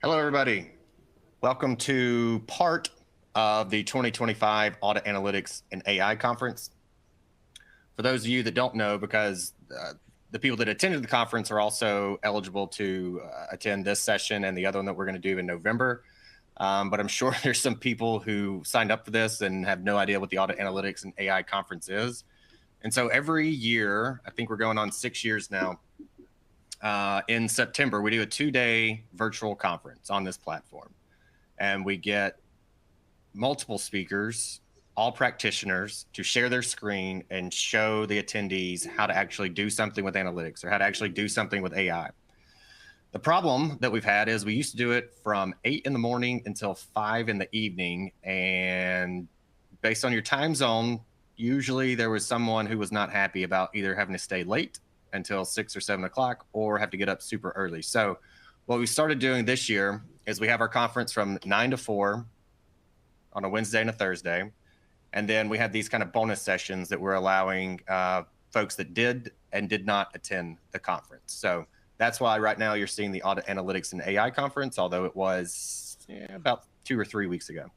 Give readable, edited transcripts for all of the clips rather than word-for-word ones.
Hello, everybody. Welcome to part of the 2025 Audit Analytics and AI Conference. For those of you that don't know, because the people that attended the conference are also eligible to attend this session and the other one that we're going to do in November. But I'm sure there's some people who signed up for this and have no idea what the Audit Analytics and AI Conference is. And so every year, I think we're going on 6 years now, in September, we do a 2-day virtual conference on this platform. And we get multiple speakers, all practitioners, to share their screen and show the attendees how to actually do something with analytics or how to actually do something with AI. The problem that we've had is we used to do it from 8 in the morning until 5 in the evening. And based on your time zone, usually there was someone who was not happy about either having to stay late until 6 or 7 o'clock or have to get up super early. So what we started doing this year is we have our conference from 9 to 4 on a Wednesday and a Thursday. And then we had these kind of bonus sessions that we're allowing folks that did and did not attend the conference. So that's why right now you're seeing the Audit Analytics and AI Conference, although it was about 2 or 3 weeks ago.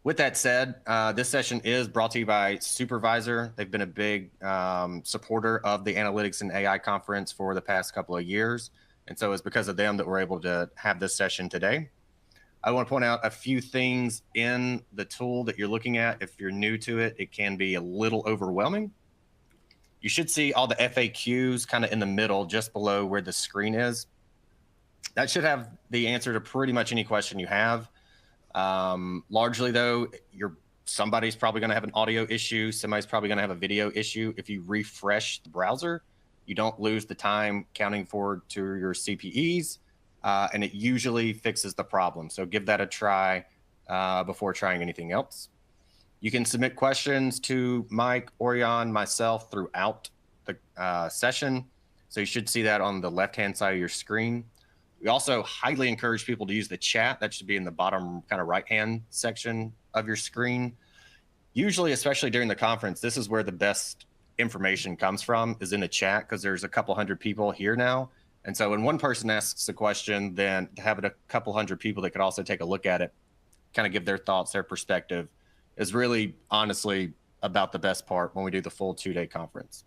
With that said, this session is brought to you by Supervisor. They've been a big supporter of the Analytics and AI Conference for the past couple of years. And so it's because of them that we're able to have this session today. I want to point out a few things in the tool that you're looking at. If you're new to it, it can be a little overwhelming. You should see all the FAQs kind of in the middle, just below where the screen is. That should have the answer to pretty much any question you have. Largely though, somebody's probably going to have an audio issue. Somebody's probably going to have a video issue. If you refresh the browser, you don't lose the time counting forward to your CPEs, and it usually fixes the problem. So give that a try before trying anything else. You can submit questions to Mike, Orion, myself throughout the session. So you should see that on the left-hand side of your screen. We also highly encourage people to use the chat. That should be in the bottom kind of right-hand section of your screen. Usually, especially during the conference, this is where the best information comes from, is in the chat, because there's a couple hundred people here now. And so when one person asks a question, then having a couple hundred people that could also take a look at it, kind of give their thoughts, their perspective, is really, honestly, about the best part when we do the full 2-day conference.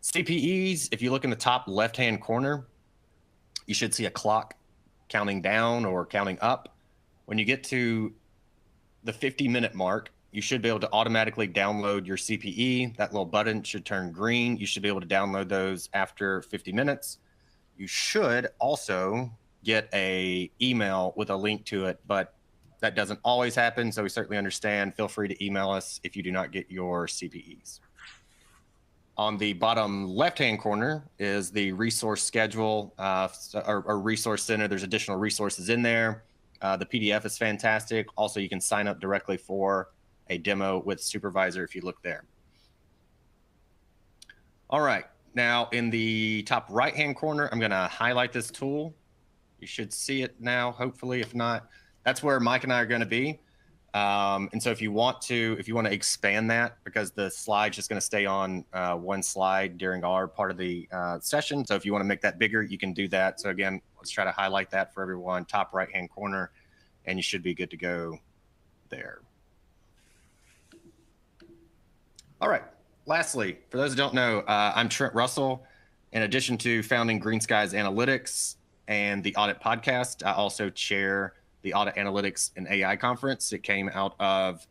CPEs, if you look in the top left-hand corner, you should see a clock counting down or counting up. When you get to the 50-minute mark, you should be able to automatically download your CPE. That little button should turn green. You should be able to download those after 50 minutes. You should also get an email with a link to it, but that doesn't always happen, so we certainly understand. Feel free to email us if you do not get your CPEs. On the bottom left-hand corner is the resource schedule or resource center. There's additional resources in there. The PDF is fantastic. Also, you can sign up directly for a demo with Supervisor if you look there. All right. Now, in the top right-hand corner, I'm going to highlight this tool. You should see it now, hopefully. If not, that's where Mike and I are going to be. And so if you want to expand that, because the slide's just going to stay on one slide during our part of the session. So if you want to make that bigger, you can do that. So again, let's try to highlight that for everyone, top right-hand corner, and you should be good to go there. All right. Lastly, for those who don't know, I'm Trent Russell. In addition to founding Green Skies Analytics and the Audit Podcast, I also chair the Audit Analytics and AI Conference. It came out of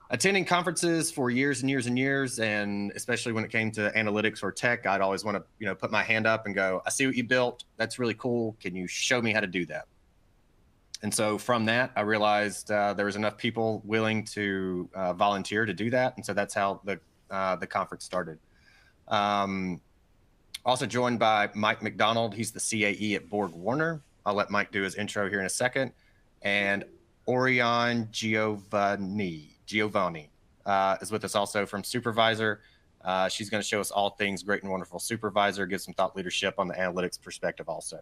attending conferences for years and years and years, and especially when it came to analytics or tech, I'd always want to put my hand up and go, I see what you built. That's really cool. Can you show me how to do that? And so from that, I realized there was enough people willing to volunteer to do that, and so that's how the conference started. Also joined by Mike McDonald. He's the CAE at BorgWarner. I'll let Mike do his intro here in a second. And Orion Giovanni is with us also from Supervisor. She's going to show us all things great and wonderful Supervisor, give some thought leadership on the analytics perspective also.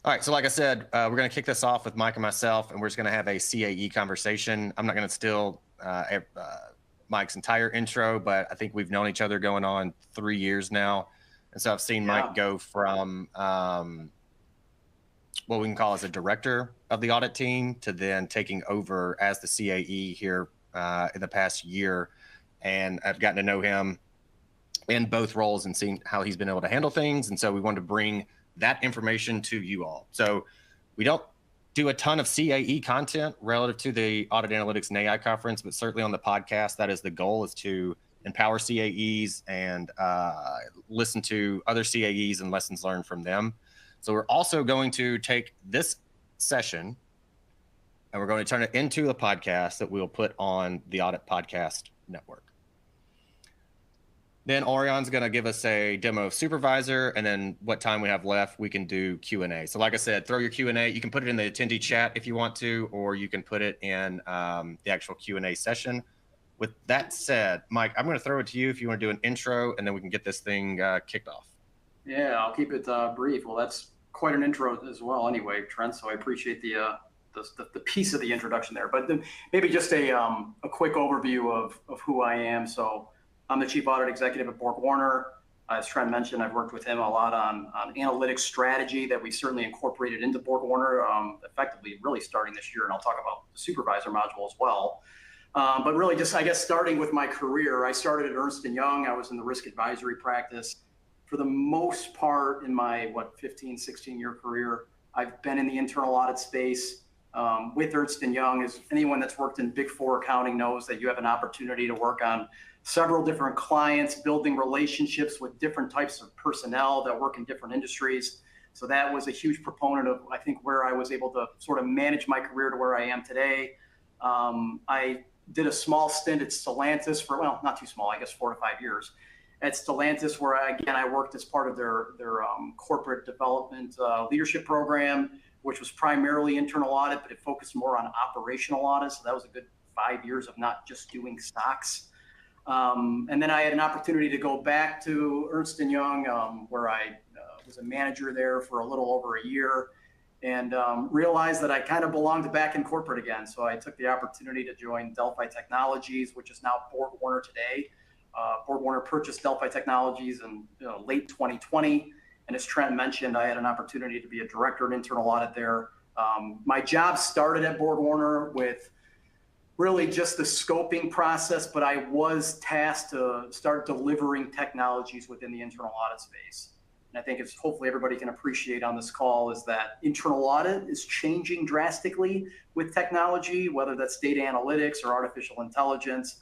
All right, so like I said, we're going to kick this off with Mike and myself, and we're just going to have a CAE conversation. I'm not going to steal Mike's entire intro, but I think we've known each other going on 3 years now. And so I've seen Mike go from what we can call as a director of the audit team to then taking over as the CAE here in the past year. And I've gotten to know him in both roles and seen how he's been able to handle things. And so we wanted to bring that information to you all. So we don't do a ton of CAE content relative to the Audit Analytics and AI conference, but certainly on the podcast, that is the goal, is to empower CAEs and listen to other CAEs and lessons learned from them. So we're also going to take this session and we're going to turn it into a podcast that we'll put on the Audit Podcast Network. Then Orion's going to give us a demo of Supervisor, and then what time we have left, we can do Q&A. So like I said, throw your Q&A. You can put it in the attendee chat if you want to, or you can put it in the actual Q&A session. With that said, Mike, I'm going to throw it to you if you want to do an intro, and then we can get this thing kicked off. Yeah, I'll keep it brief. Well, that's quite an intro as well anyway, Trent, so I appreciate the piece of the introduction there. But then maybe just a quick overview of who I am. So I'm the Chief Audit Executive at BorgWarner. As Trent mentioned, I've worked with him a lot on analytics strategy that we certainly incorporated into BorgWarner, effectively really starting this year, and I'll talk about the supervisor module as well. But really just, I guess, starting with my career, I started at Ernst & Young. I was in the risk advisory practice. For the most part in my, 15, 16-year career, I've been in the internal audit space. With Ernst & Young, as anyone that's worked in Big Four accounting knows, that you have an opportunity to work on several different clients, building relationships with different types of personnel that work in different industries. So that was a huge proponent of, I think, where I was able to sort of manage my career to where I am today. I did a small stint at Stellantis for, well, not too small, I guess 4 to 5 years. At Stellantis, where I worked as part of their corporate development leadership program, which was primarily internal audit, but it focused more on operational audit. So that was a good 5 years of not just doing stocks. And then I had an opportunity to go back to Ernst & Young, where I was a manager there for a little over a year, and realized that I kind of belonged back in corporate again. So I took the opportunity to join Delphi Technologies, which is now BorgWarner today. BorgWarner purchased Delphi Technologies in late 2020. And as Trent mentioned, I had an opportunity to be a director of internal audit there. My job started at BorgWarner with really just the scoping process, but I was tasked to start delivering technologies within the internal audit space. And I think it's hopefully everybody can appreciate on this call is that internal audit is changing drastically with technology, whether that's data analytics or artificial intelligence.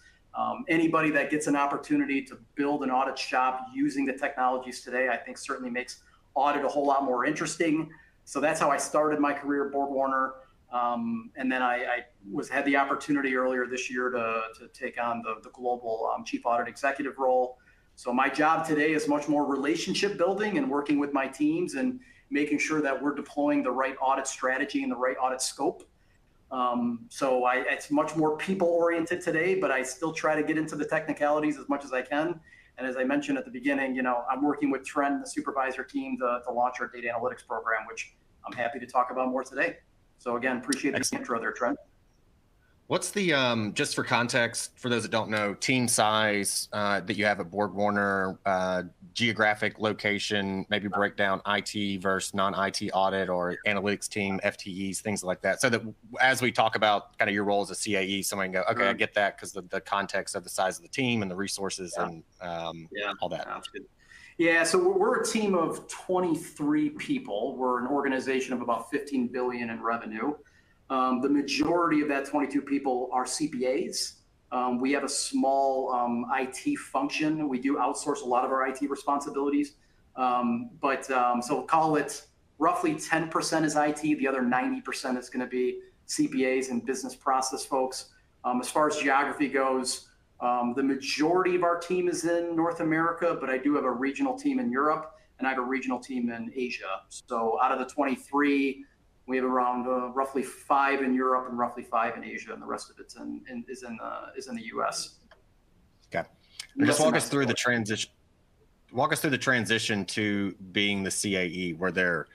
Anybody that gets an opportunity to build an audit shop using the technologies today, I think certainly makes audit a whole lot more interesting. So that's how I started my career at BorgWarner. And then I had the opportunity earlier this year to take on the global chief audit executive role. So my job today is much more relationship building and working with my teams and making sure that we're deploying the right audit strategy and the right audit scope. So it's much more people oriented today, but I still try to get into the technicalities as much as I can. And as I mentioned at the beginning, I'm working with Trent, the supervisor team, to launch our data analytics program, which I'm happy to talk about more today. So again, appreciate the intro there, Trent. What's the, just for context, for those that don't know, team size that you have at BorgWarner, geographic location, maybe break down IT versus non-IT audit or analytics team, FTEs, things like that. So that as we talk about kind of your role as a CAE, someone can go, okay, I get that because of the context of the size of the team and the resources and all that. Yeah, so we're a team of 23 people. We're an organization of about 15 billion in revenue. The majority of that 22 people are CPAs. We have a small IT function. We do outsource a lot of our IT responsibilities. So call it roughly 10% is IT. The other 90% is going to be CPAs and business process folks. As far as geography goes, the majority of our team is in North America, but I do have a regional team in Europe and I have a regional team in Asia. So out of the 23, we have around roughly 5 in Europe and roughly 5 in Asia, and the rest of it is in the U.S. Okay, and just walk us through the transition. Walk us through the transition to being the CAE, where there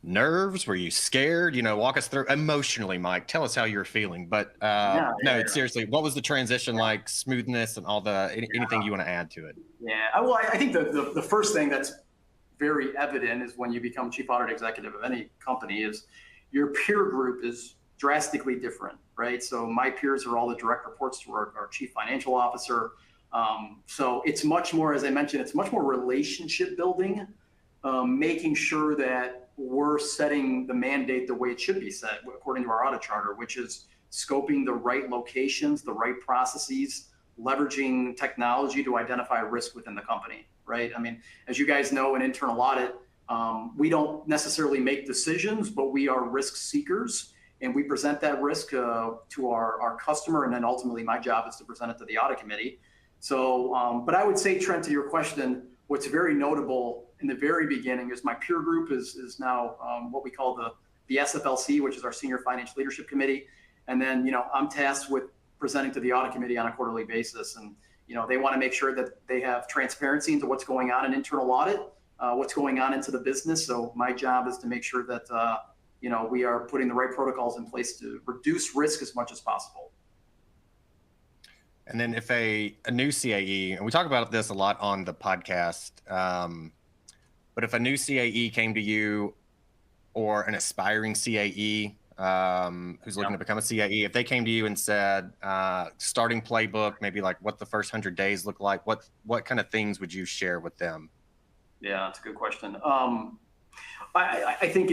nerves? Were you scared? Walk us through emotionally, Mike. Tell us how you're feeling. But no, seriously, what was the transition like? Smoothness and all anything you want to add to it? Yeah, well, I think the first thing that's very evident is when you become chief audit executive of any company is your peer group is drastically different, right? So my peers are all the direct reports to our chief financial officer. So it's much more, as I mentioned, it's much more relationship building, making sure that we're setting the mandate the way it should be set according to our audit charter, which is scoping the right locations, the right processes, leveraging technology to identify risk within the company, right? I mean, as you guys know, in internal audit, we don't necessarily make decisions, but we are risk seekers, and we present that risk to our customer, and then ultimately my job is to present it to the audit committee. So, but I would say, Trent, to your question, what's very notable in the very beginning is my peer group is now what we call the SFLC, which is our Senior Financial Leadership Committee. And then, I'm tasked with presenting to the audit committee on a quarterly basis. And, they want to make sure that they have transparency into what's going on in internal audit, what's going on into the business. So my job is to make sure that, we are putting the right protocols in place to reduce risk as much as possible. And then if a new CAE, and we talk about this a lot on the podcast, but if a new CAE came to you, or an aspiring CAE who's looking to become a CAE, if they came to you and said, starting playbook, maybe like what the first 100 days look like, what kind of things would you share with them? Yeah, that's a good question. I think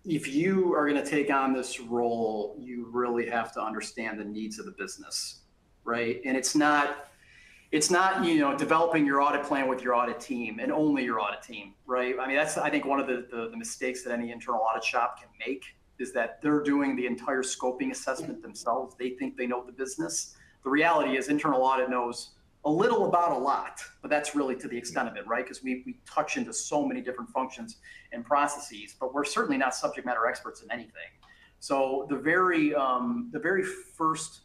if you are going to take on this role, you really have to understand the needs of the business. Right. And it's not, developing your audit plan with your audit team and only your audit team. Right. I mean, that's, I think, one of the mistakes that any internal audit shop can make is that they're doing the entire scoping assessment themselves. They think they know the business. The reality is internal audit knows a little about a lot, but that's really to the extent of it. Right. Because we touch into so many different functions and processes, but we're certainly not subject matter experts in anything. So the very first,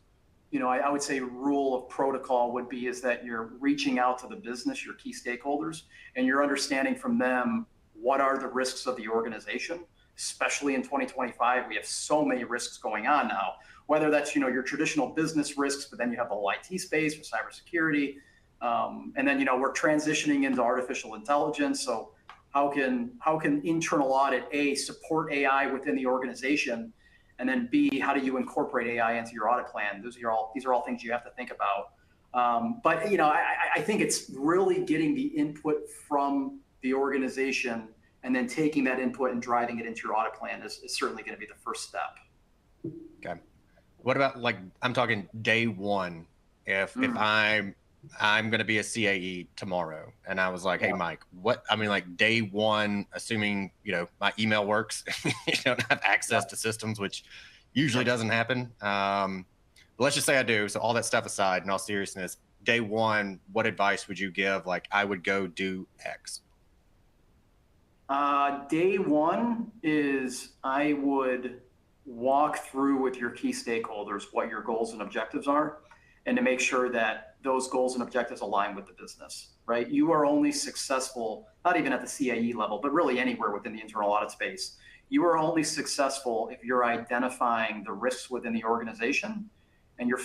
I would say rule of protocol would be is that you're reaching out to the business, your key stakeholders, and you're understanding from them what are the risks of the organization, especially in 2025. We have so many risks going on now, whether that's, your traditional business risks, but then you have the whole IT space for cybersecurity. And then, we're transitioning into artificial intelligence. So how can internal audit, A, support AI within the organization? And then B, how do you incorporate AI into your audit plan? These are all things you have to think about. But I think it's really getting the input from the organization and then taking that input and driving it into your audit plan is certainly going to be the first step. Okay. What about, like, I'm talking day one, if I'm going to be a CAE tomorrow, and I was like, hey, Mike, like day one, assuming, my email works, you don't have access to systems, which usually doesn't happen. But let's just say I do. So all that stuff aside, in all seriousness, day one, what advice would you give? Like, I would go do X. Day one is I would walk through with your key stakeholders what your goals and objectives are, and to make sure that those goals and objectives align with the business, right? You are only successful, not even at the CAE level, but really anywhere within the internal audit space. You are only successful if you're identifying the risks within the organization, and you're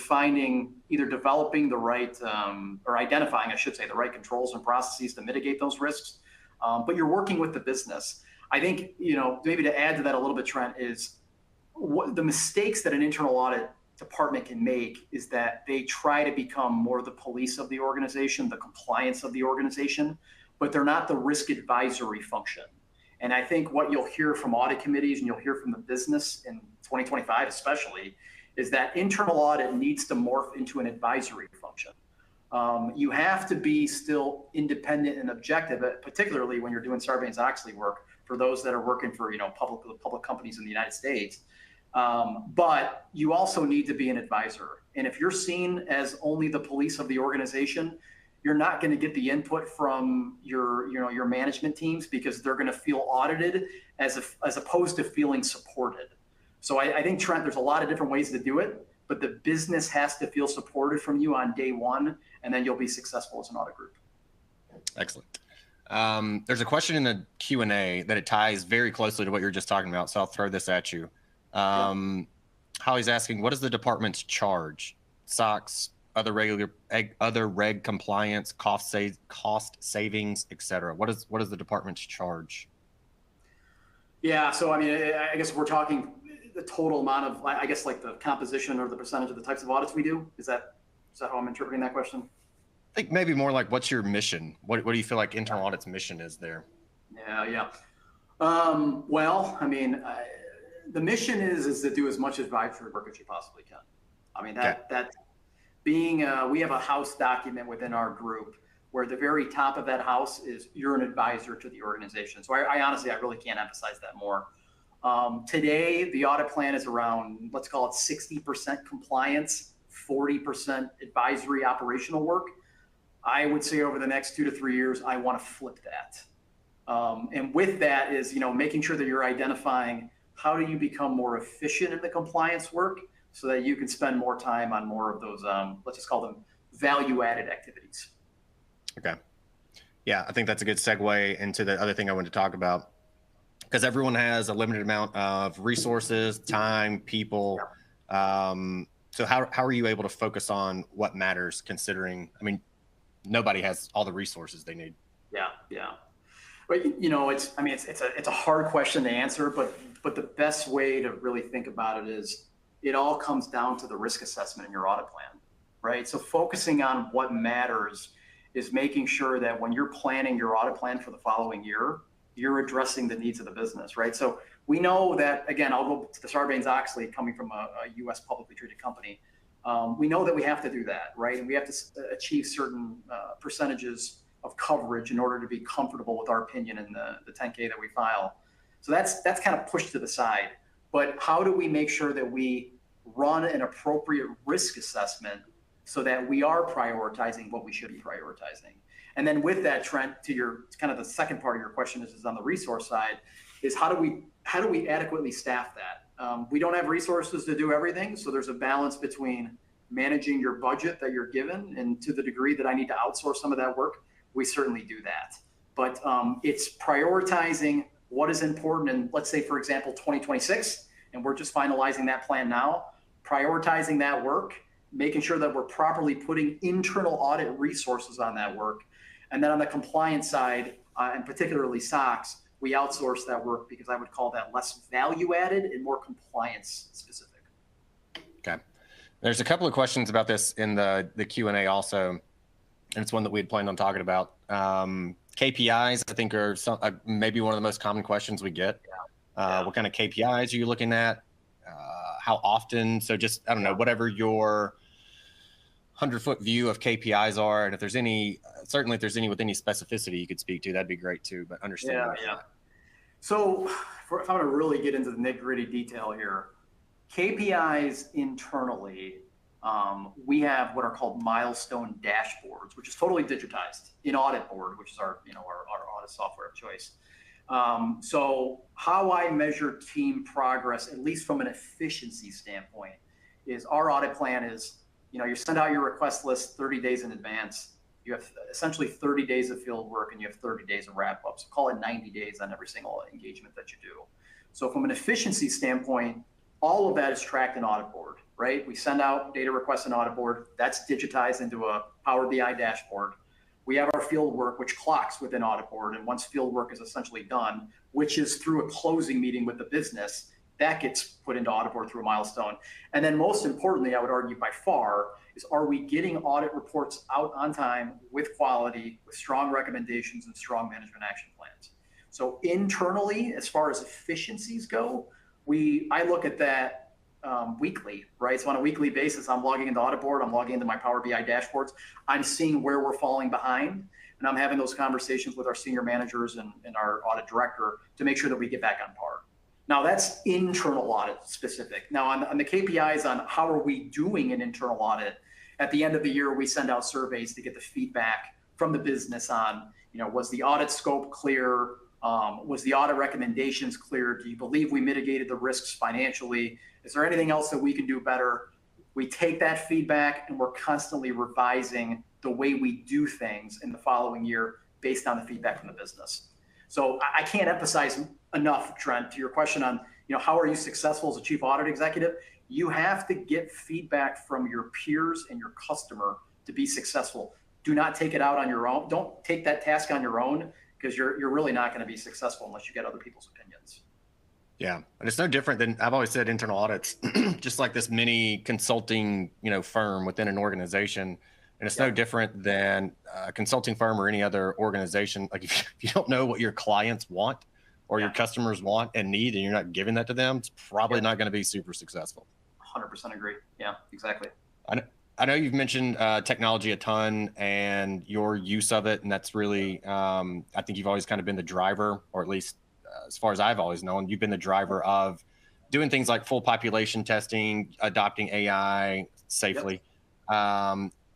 either developing the right, or identifying, I should say, the right controls and processes to mitigate those risks, but you're working with the business. I think, maybe to add to that a little bit, Trent, is what the mistakes that an internal audit department can make is that they try to become more the police of the organization, the compliance of the organization, but they're not the risk advisory function. And I think what you'll hear from audit committees and you'll hear from the business in 2025 especially is that internal audit needs to morph into an advisory function. You have to be still independent and objective, particularly when you're doing Sarbanes-Oxley work for those that are working for public companies in the United States. But you also need to be an advisor. And if you're seen as only the police of the organization, you're not going to get the input from your management teams because they're going to feel audited as opposed to feeling supported. So I think, Trent, there's a lot of different ways to do it, but the business has to feel supported from you on day one, and then you'll be successful as an audit group. Excellent. There's a question in the Q&A that it ties very closely to what you're just talking about, so I'll throw this at you. Holly's asking, what is the department's charge? SOX, other reg compliance, cost savings, etc. What is the department's charge? Yeah, so I mean, I guess we're talking the total amount of, I guess, like the composition or the percentage of the types of audits we do. Is that how I'm interpreting that question? I think maybe more like, what's your mission? What do you feel like internal audit's mission is there? Yeah. Well, I mean, the mission is to do as much advisory work as you possibly can. I mean, that being, we have a house document within our group where the very top of that house is you're an advisor to the organization. So I honestly, I really can't emphasize that more. Today, the audit plan is around, let's call it 60% compliance, 40% advisory operational work. I would say over the next 2 to 3 years, I want to flip that. And with that is, making sure that you're identifying how do you become more efficient in the compliance work so that you can spend more time on more of those, let's just call them value-added activities. Okay. Yeah, I think that's a good segue into the other thing I wanted to talk about, because everyone has a limited amount of resources, time, people. So how are you able to focus on what matters, considering, I mean, nobody has all the resources they need. Yeah. But it's a hard question to answer, but the best way to really think about it is it all comes down to the risk assessment in your audit plan, right? So focusing on what matters is making sure that when you're planning your audit plan for the following year, you're addressing the needs of the business, right? So we know that, again, I'll go to the Sarbanes-Oxley coming from a U.S. publicly traded company. We know that we have to do that, right? And we have to achieve certain percentages of coverage in order to be comfortable with our opinion in the 10K that we file. So that's kind of pushed to the side. But how do we make sure that we run an appropriate risk assessment so that we are prioritizing what we should be prioritizing? And then with that, Trent, to your kind of the second part of your question is on the resource side, is how do we adequately staff that? We don't have resources to do everything, so there's a balance between managing your budget that you're given, and to the degree that I need to outsource some of that work, we certainly do that. But it's prioritizing what is important in, let's say, for example, 2026, and we're just finalizing that plan now, prioritizing that work, making sure that we're properly putting internal audit resources on that work. And then on the compliance side, and particularly SOX, we outsource that work because I would call that less value added and more compliance specific. Okay. There's a couple of questions about this in the Q&A also, and it's one that we had planned on talking about. KPIs, I think, are maybe one of the most common questions we get. What kind of KPIs are you looking at? How often? So just, I don't know, whatever your 100-foot view of KPIs are, and if there's any, certainly if there's any with any specificity you could speak to, that'd be great too, but understand. Yeah. So if I'm going to really get into the nitty-gritty detail here, KPIs internally, we have what are called milestone dashboards, which is totally digitized in Audit Board, which is our audit software of choice. So how I measure team progress, at least from an efficiency standpoint, is our audit plan is, you send out your request list 30 days in advance. You have essentially 30 days of field work and you have 30 days of wrap up. So call it 90 days on every single engagement that you do. So from an efficiency standpoint, all of that is tracked in Audit Board, right? We send out data requests in Audit Board. That's digitized into a Power BI dashboard. We have our field work, which clocks within Audit Board. And once field work is essentially done, which is through a closing meeting with the business, that gets put into Audit Board through a milestone. And then most importantly, I would argue by far, is are we getting audit reports out on time with quality, with strong recommendations and strong management action plans? So internally, as far as efficiencies go, I look at that weekly, right? So on a weekly basis, I'm logging into Audit Board, I'm logging into my Power BI dashboards, I'm seeing where we're falling behind, and I'm having those conversations with our senior managers and our audit director to make sure that we get back on par. Now that's internal audit specific. Now on the KPIs on how are we doing an internal audit, at the end of the year, we send out surveys to get the feedback from the business on, was the audit scope clear? Was the audit recommendations clear? Do you believe we mitigated the risks financially? Is there anything else that we can do better? We take that feedback and we're constantly revising the way we do things in the following year based on the feedback from the business. So I can't emphasize enough, Trent, to your question on, how are you successful as a chief audit executive? You have to get feedback from your peers and your customer to be successful. Do not take it out on your own. Don't take that task on your own, because you're really not going to be successful unless you get other people's opinions. Yeah, and it's no different than I've always said. Internal audits, just like this mini consulting, firm within an organization, and it's no different than a consulting firm or any other organization. Like if you don't know what your clients want or your customers want and need, and you're not giving that to them, it's probably not going to be super successful. 100% agree. Yeah, exactly. I know you've mentioned technology a ton and your use of it, and that's really, I think you've always kind of been the driver, or at least as far as I've always known, you've been the driver of doing things like full population testing, adopting AI safely,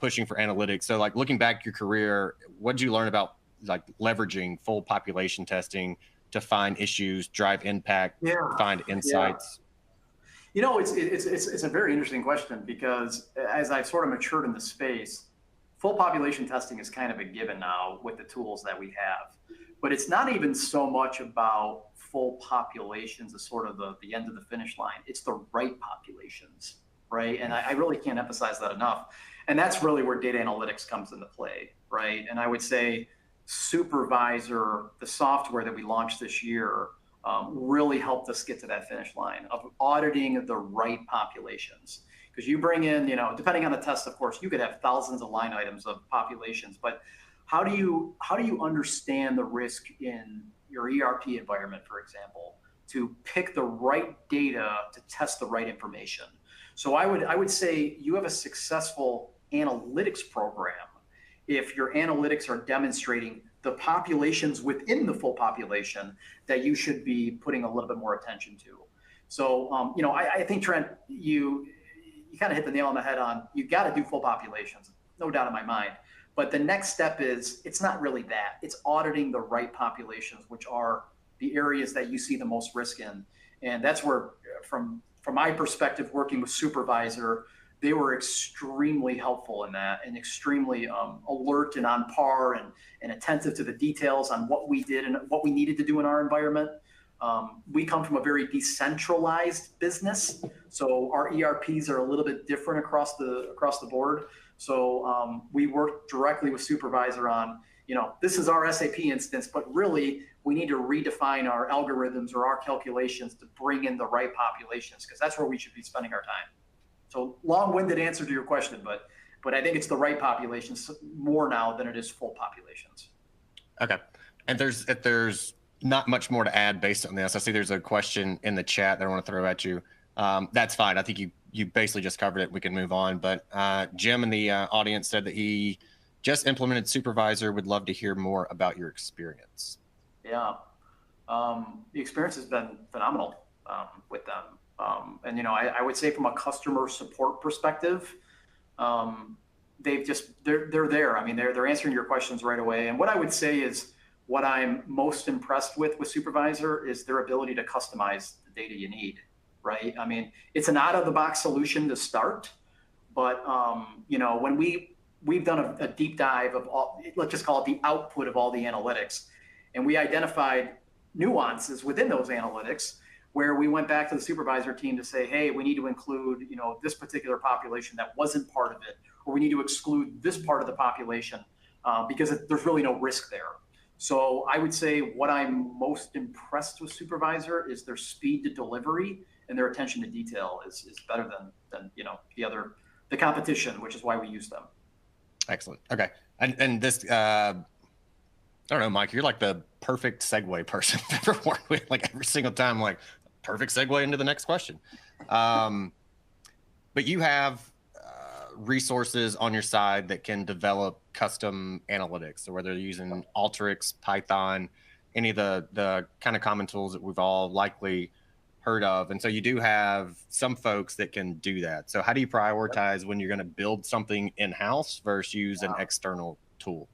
pushing for analytics. So like looking back your career, what did you learn about like leveraging full population testing to find issues, drive impact, find insights? It's a very interesting question, because as I've sort of matured in the space, full population testing is kind of a given now with the tools that we have. But it's not even so much about full populations as sort of the end of the finish line. It's the right populations, right? And I really can't emphasize that enough. And that's really where data analytics comes into play, right? And I would say Supervisor, the software that we launched this year, really helped us get to that finish line of auditing the right populations. Because you bring in, depending on the test, of course, you could have thousands of line items of populations, but how do you understand the risk in your ERP environment, for example, to pick the right data to test the right information? So I would say you have a successful analytics program if your analytics are demonstrating the populations within the full population that you should be putting a little bit more attention to. So, I think, Trent, you kind of hit the nail on the head on, you got to do full populations, no doubt in my mind. But the next step is, it's not really that. It's auditing the right populations, which are the areas that you see the most risk in. And that's where, from my perspective, working with Supervisor, they were extremely helpful in that, and extremely alert and on par and attentive to the details on what we did and what we needed to do in our environment. We come from a very decentralized business, so our ERPs are a little bit different across the board. So we work directly with Supervisor on, this is our SAP instance, but really we need to redefine our algorithms or our calculations to bring in the right populations, because that's where we should be spending our time. So long-winded answer to your question, but I think it's the right populations more now than it is full populations. Okay. And if there's not much more to add based on this, I see there's a question in the chat that I want to throw at you. That's fine. I think you basically just covered it. We can move on. But Jim in the audience said that he just implemented Supervisor. Would love to hear more about your experience. Yeah. The experience has been phenomenal with them. And I would say from a customer support perspective, they're there. I mean, they're answering your questions right away. And what I would say is, what I'm most impressed with Supervisor is their ability to customize the data you need, right? I mean, it's an out-of-the-box solution to start, but when we've done a deep dive of all, let's just call it the output of all the analytics, and we identified nuances within those analytics where we went back to the Supervisor team to say, hey, we need to include, this particular population that wasn't part of it, or we need to exclude this part of the population because there's really no risk there. So I would say what I'm most impressed with Supervisor is their speed to delivery, and their attention to detail is better than the competition, which is why we use them. Excellent. Okay. And this, I don't know, Mike, you're like the perfect segue person I've ever worked with. Like every single time, like perfect segue into the next question. But you have resources on your side that can develop custom analytics. So whether you're using Alteryx, Python, any of the kind of common tools that we've all likely heard of. And so you do have some folks that can do that. So how do you prioritize when you're going to build something in-house versus use an external tool?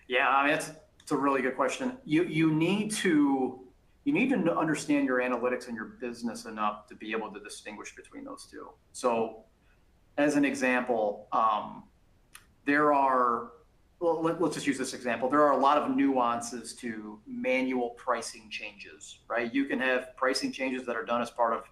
Yeah, I mean, it's a really good question. You need to understand your analytics and your business enough to be able to distinguish between those two. So as an example, there are well, let's just use this example. There are a lot of nuances to manual pricing changes, right? You can have pricing changes that are done as part of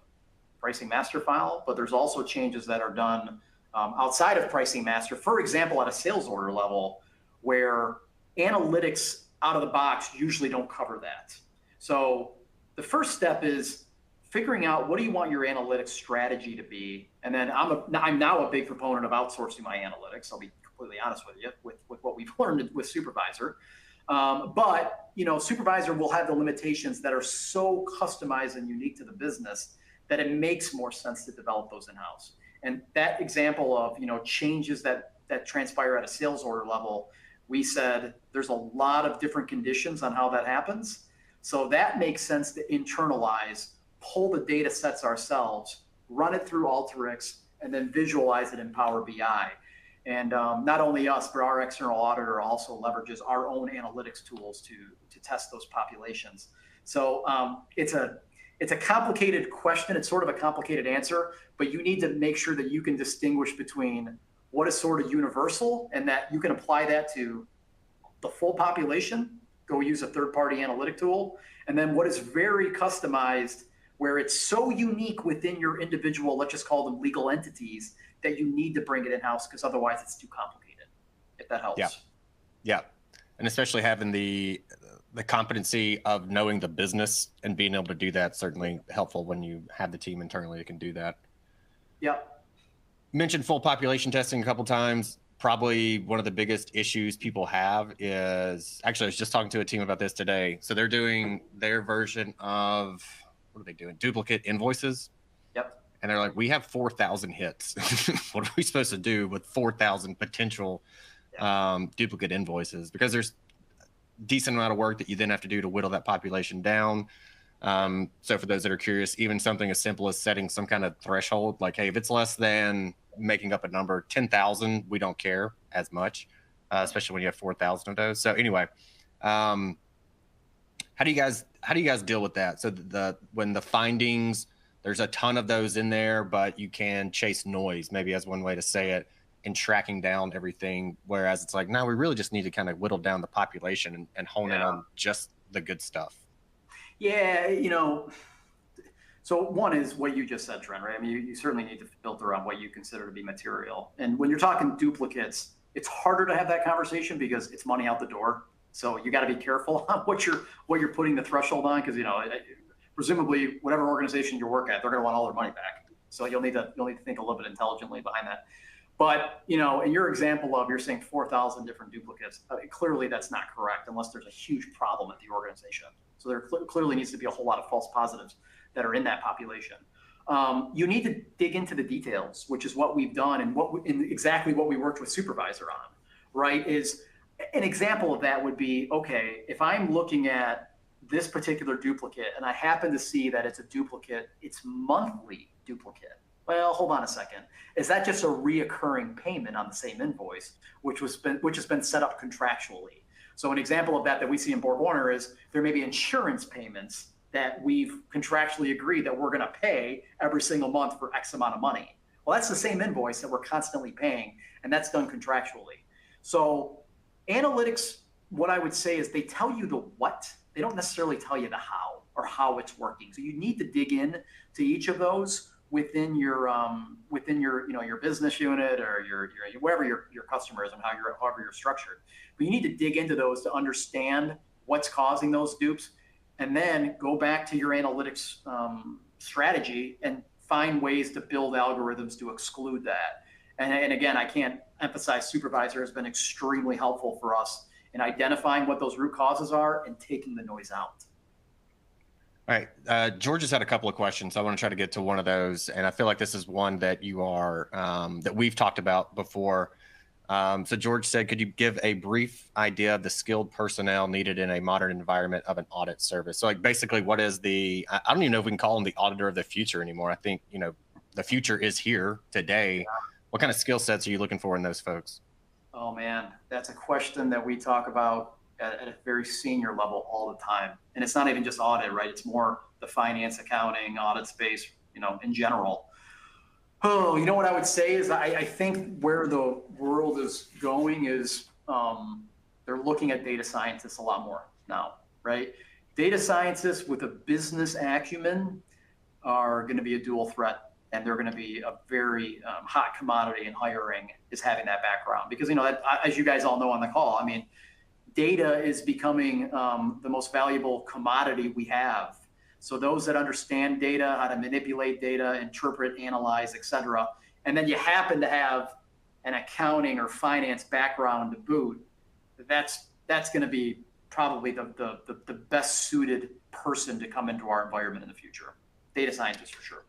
pricing master file, but there's also changes that are done outside of pricing master. For example, at a sales order level, where analytics out of the box usually don't cover that. So the first step is figuring out what do you want your analytics strategy to be. And then I'm now a big proponent of outsourcing my analytics. I'll be completely honest with you with what we've learned with Supervisor. But Supervisor will have the limitations that are so customized and unique to the business that it makes more sense to develop those in-house. And that example of changes that transpire at a sales order level, we said there's a lot of different conditions on how that happens. So that makes sense to internalize, pull the data sets ourselves, run it through Alteryx, and then visualize it in Power BI. And not only us, but our external auditor also leverages our own analytics tools to test those populations. So it's a complicated question. It's sort of a complicated answer, but you need to make sure that you can distinguish between what is sort of universal and that you can apply that to the full population, go use a third-party analytic tool, and then what is very customized where it's so unique within your individual, let's just call them legal entities, that you need to bring it in-house because otherwise it's too complicated, if that helps. Yeah. And especially having the competency of knowing the business and being able to do that, certainly helpful when you have the team internally that can do that. Yeah. Mentioned full population testing a couple times. Probably one of the biggest issues people have is, actually I was just talking to a team about this today. So they're doing their version of, what are they doing? Duplicate invoices. Yep. And they're like, we have 4,000 hits. What are we supposed to do with 4,000 potential duplicate invoices? Because there's a decent amount of work that you then have to do to whittle that population down. So for those that are curious, even something as simple as setting some kind of threshold, like, hey, if it's less than, making up a number, 10,000, we don't care as much, especially when you have 4,000 of those. So anyway, how do you guys deal with that? So when the findings, there's a ton of those in there, but you can chase noise, maybe as one way to say it, in tracking down everything. Whereas it's like, no, we really just need to kind of whittle down the population and hone in on just the good stuff. Yeah, so one is what you just said, Trent, right? I mean, you certainly need to filter on what you consider to be material. And when you're talking duplicates, it's harder to have that conversation because it's money out the door. So you got to be careful on what you're putting the threshold on, because presumably whatever organization you work at, they're going to want all their money back. So you'll need to think a little bit intelligently behind that. But in your example of you're saying 4,000 different duplicates, clearly that's not correct unless there's a huge problem at the organization. So there clearly needs to be a whole lot of false positives that are in that population. You need to dig into the details, which is what we've done and exactly what we worked with Supervisor on, right? Is an example of that would be, okay, if I'm looking at this particular duplicate and I happen to see that it's a duplicate, it's monthly duplicate. Well, hold on a second. Is that just a reoccurring payment on the same invoice, which has been set up contractually? So an example of that we see in BorgWarner is there may be insurance payments that we've contractually agreed that we're going to pay every single month for X amount of money. Well, that's the same invoice that we're constantly paying, and that's done contractually. So analytics, what I would say is they tell you the what, they don't necessarily tell you the how or how it's working. So you need to dig in to each of those within your your business unit or your wherever your customer is and however you're structured. But you need to dig into those to understand what's causing those dupes, and then go back to your analytics strategy and find ways to build algorithms to exclude that. And again, I can't emphasize Supervisor has been extremely helpful for us in identifying what those root causes are and taking the noise out. All right. George has had a couple of questions. I want to try to get to one of those. And I feel like this is one that that we've talked about before. So George said, could you give a brief idea of the skilled personnel needed in a modern environment of an audit service? So like basically what is I don't even know if we can call them the auditor of the future anymore. I think, the future is here today. Yeah. What kind of skill sets are you looking for in those folks? Oh man, that's a question that we talk about at a very senior level all the time. And it's not even just audit, right? It's more the finance, accounting, audit space, in general. Oh, what I would say is I think where the world is going is they're looking at data scientists a lot more now, right? Data scientists with a business acumen are going to be a dual threat, and they're going to be a very hot commodity in hiring, is having that background. Because, that, as you guys all know on the call, I mean, data is becoming the most valuable commodity we have. So those that understand data, how to manipulate data, interpret, analyze, et cetera, and then you happen to have an accounting or finance background to boot, that's going to be probably the best suited person to come into our environment in the future. Data scientists for sure.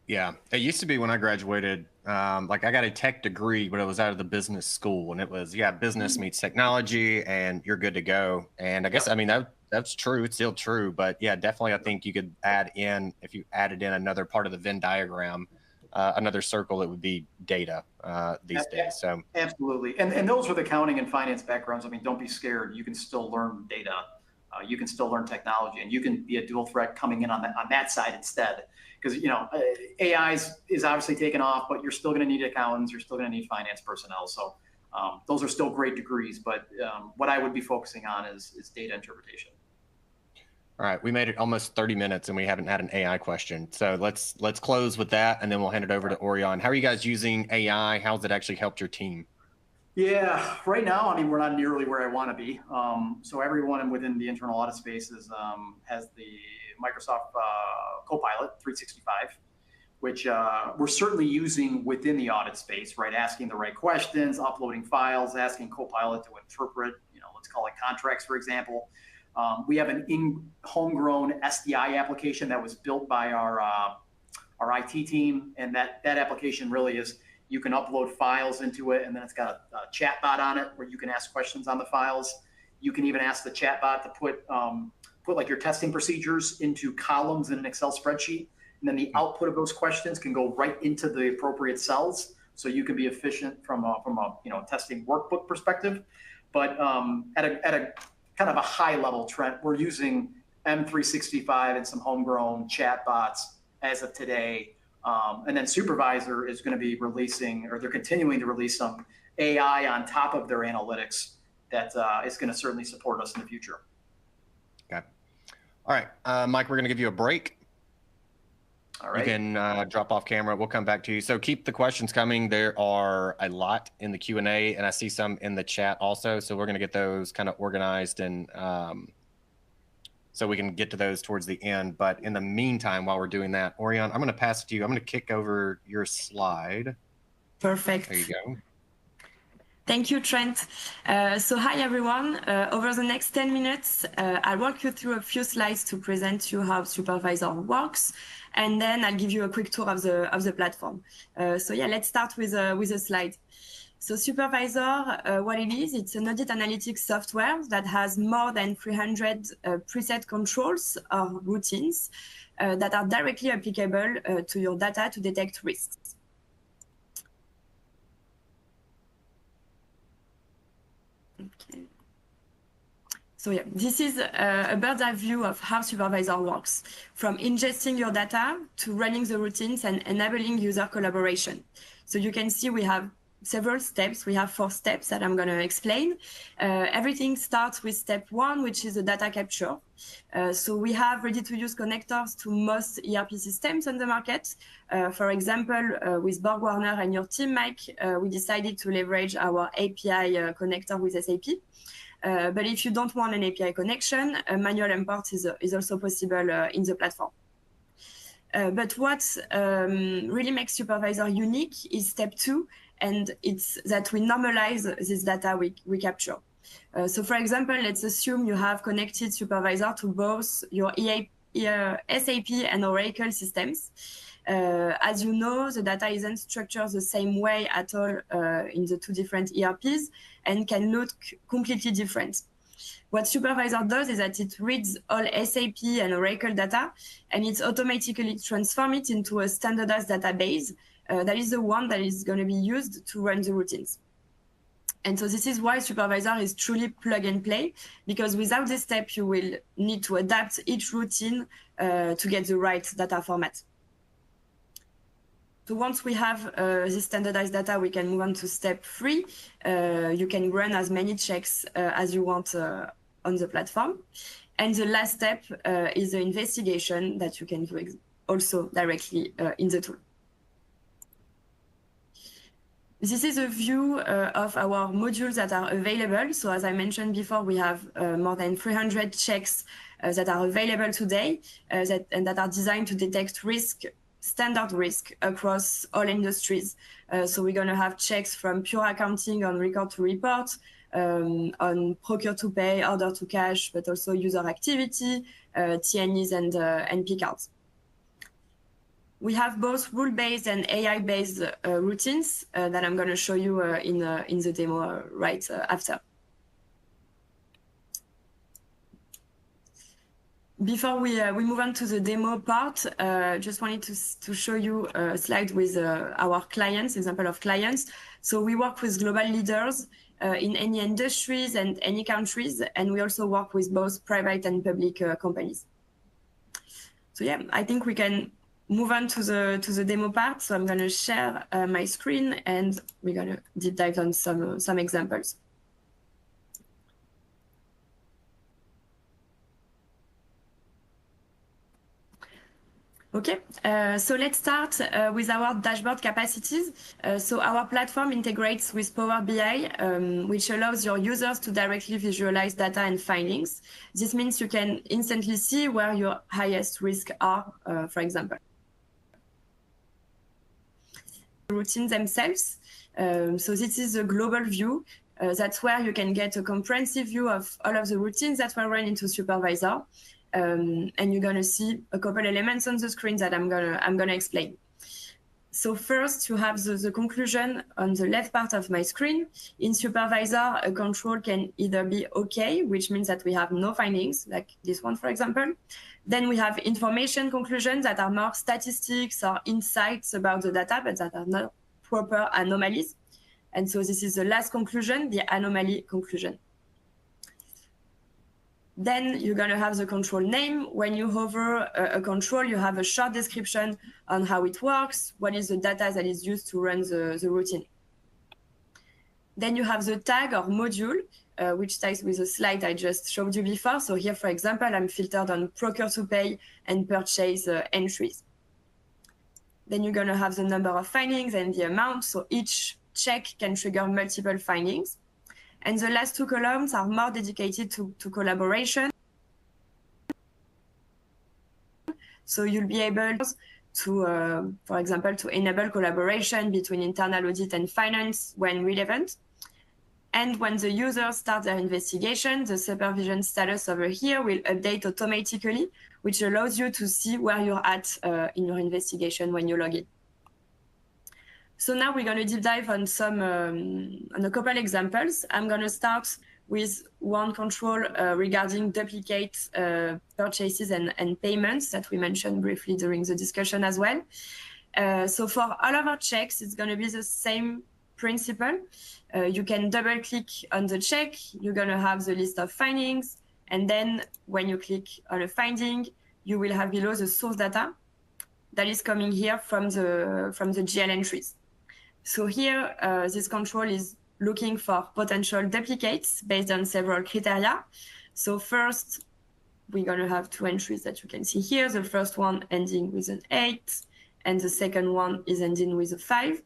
Yeah, it used to be when I graduated, like I got a tech degree, but it was out of the business school, and it was, business meets technology, and you're good to go. And I guess, I mean, that's true. It's still true, but yeah, definitely. I think you could add in, if you added in another part of the Venn diagram, another circle, it would be data these days. So absolutely. And those with accounting and finance backgrounds, I mean, don't be scared. You can still learn data. You can still learn technology, and you can be a dual threat coming in on that side instead. Because, AI is obviously taking off, but you're still going to need accountants. You're still going to need finance personnel. So those are still great degrees. But what I would be focusing on is data interpretation. All right, we made it almost 30 minutes, and we haven't had an AI question. So let's close with that, and then we'll hand it over to Orion. How are you guys using AI? How's it actually helped your team? Yeah, right now, I mean, we're not nearly where I want to be. So everyone within the internal audit space has the Microsoft Copilot 365, which we're certainly using within the audit space, right? Asking the right questions, uploading files, asking Copilot to interpret, let's call it contracts, for example. We have an homegrown SDI application that was built by our IT team, and that application really is, you can upload files into it, and then it's got a chat bot on it where you can ask questions on the files. You can even ask the chat bot to put like your testing procedures into columns in an Excel spreadsheet, and then the output of those questions can go right into the appropriate cells, so you can be efficient from a testing workbook perspective. But at a kind of a high level, Trent, we're using M365 and some homegrown chat bots as of today. And then Supervisor is going to be releasing, or they're continuing to release, some AI on top of their analytics that is going to certainly support us in the future. Okay. All right, Mike, we're going to give you a break. All right. You can drop off camera. We'll come back to you. So keep the questions coming. There are a lot in the Q&A, and I see some in the chat also. So we're going to get those kind of organized, and so we can get to those towards the end. But in the meantime, while we're doing that, Orion, I'm going to pass it to you. I'm going to kick over your slide. Perfect. There you go. Thank you, Trent. So hi, everyone. Over the next 10 minutes, I'll walk you through a few slides to present to you how Supervisor works, and then I'll give you a quick tour of the platform. So yeah, let's start with a slide. So Supervisor, what it is, it's an audit analytics software that has more than 300 preset controls or routines that are directly applicable to your data to detect risks. Okay. So yeah, this is a bird's eye view of how Supervisor works, from ingesting your data to running the routines and enabling user collaboration. So you can see we have several steps. We have 4 steps that I'm going to explain. Everything starts with step 1, which is the data capture. So we have ready-to-use connectors to most ERP systems on the market. For example, with BorgWarner and your team, Mike, we decided to leverage our API connector with SAP. But if you don't want an API connection, a manual import is also possible in the platform. But what really makes Supervisor unique is step 2, and it's that we normalize this data we capture. So for example, let's assume you have connected Supervisor to both your SAP and Oracle systems. As you know, the data isn't structured the same way at all in the 2 different ERPs and can look completely different. What Supervisor does is that it reads all SAP and Oracle data, and it automatically transforms it into a standardized database that is the one that is going to be used to run the routines. And so this is why Supervisor is truly plug and play, because without this step, you will need to adapt each routine to get the right data format. So once we have this standardized data, we can move on to step 3. You can run as many checks as you want on the platform. And the last step is the investigation that you can do also directly in the tool. This is a view of our modules that are available. So as I mentioned before, we have more than 300 checks that are available today and that are designed to detect risk, standard risk across all industries. So we're going to have checks from pure accounting on record to report, on procure to pay, order to cash, but also user activity, T&Es and P-cards. We have both rule-based and AI-based routines that I'm going to show you in the demo right after. Before we move on to the demo part, just wanted to show you a slide with our clients, example of clients. So we work with global leaders in any industries and any countries, and we also work with both private and public companies. So yeah, I think we can move on to the demo part. So I'm going to share my screen and we're going to deep dive on some examples. Okay, so let's start with our dashboard capacities. So our platform integrates with Power BI, which allows your users to directly visualize data and findings. This means you can instantly see where your highest risks are, for example. Routines themselves. So this is a global view. That's where you can get a comprehensive view of all of the routines that were run into Supervisor. And you're going to see a couple elements on the screen that I'm gonna explain. So first, you have the conclusion on the left part of my screen. In Supervisor, a control can either be OK, which means that we have no findings, like this one, for example. Then we have information conclusions that are more statistics or insights about the data, but that are not proper anomalies. And so this is the last conclusion, the anomaly conclusion. Then you're going to have the control name. When you hover a control, you have a short description on how it works, what is the data that is used to run the routine. Then you have the tag or module, which ties with the slide I just showed you before. So here, for example, I'm filtered on procure to pay and purchase entries. Then you're going to have the number of findings and the amount. So each check can trigger multiple findings. And the last two columns are more dedicated to collaboration. So you'll be able to, for example, to enable collaboration between internal audit and finance when relevant. And when the users start their investigation, the supervision status over here will update automatically, which allows you to see where you're at in your investigation when you log in. So now we're going to deep dive on on a couple examples. I'm going to start with one control regarding duplicate purchases and payments that we mentioned briefly during the discussion as well. So for all of our checks, it's going to be the same principle. You can double click on the check. You're going to have the list of findings. And then when you click on a finding, you will have below the source data that is coming here from the GL entries. So here, this control is looking for potential duplicates based on several criteria. So first, we're going to have two entries that you can see here. The first one ending with an 8, and the second one is ending with a 5.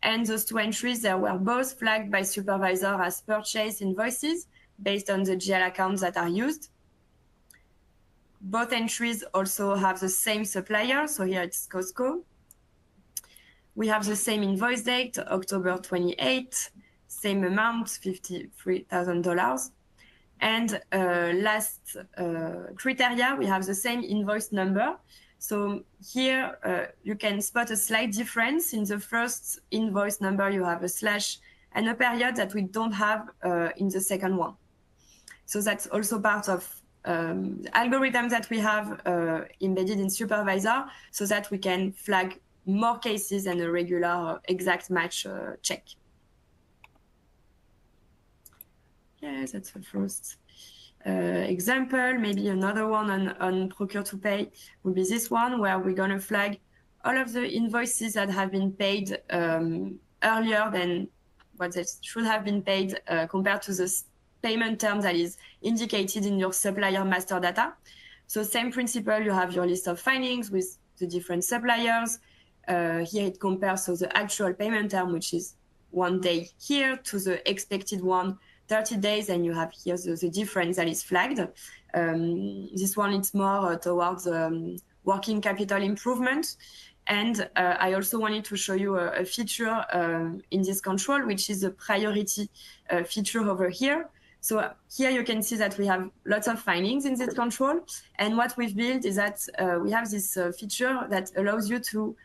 And those two entries, they were both flagged by Supervisor as purchase invoices based on the GL accounts that are used. Both entries also have the same supplier. So here it's Costco. We have the same invoice date, October 28, same amount, $53,000. And last criteria, we have the same invoice number. So here you can spot a slight difference. In the first invoice number, you have a slash and a period that we don't have in the second one. So that's also part of the algorithm that we have embedded in Supervisor so that we can flag more cases than a regular exact match check. Yes, that's the first example. Maybe another one on procure to pay would be this one, where we're going to flag all of the invoices that have been paid earlier than what they should have been paid compared to the payment term that is indicated in your supplier master data. So same principle, you have your list of findings with the different suppliers. Here it compares so the actual payment term, which is 1 day here, to the expected one, 30 days, and you have here the difference that is flagged. This one is more towards working capital improvement. And I also wanted to show you a feature in this control, which is a priority feature over here. So here you can see that we have lots of findings in this control. And what we've built is that we have this feature that allows you to